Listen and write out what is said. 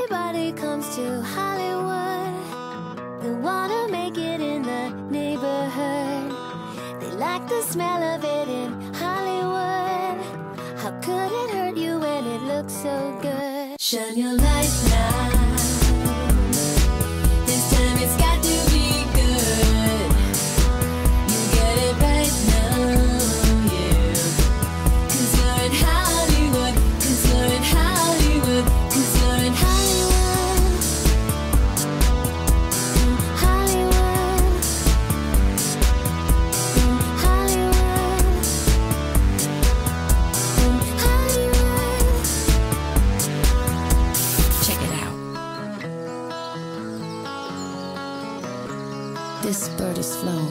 Everybody comes to Hollywood. They wanna make it in the neighborhood. They like the smell of it in Hollywood. How could it hurt you when it looks so good? Shine your light now. This time it's got to be good. You get it right now, yeah. 'Cause you're in Hollywood. 'Cause you're in Hollywood. 'Cause you're in Hollywood. Hollywood. Hollywood. Hollywood. Check it out. This bird is flown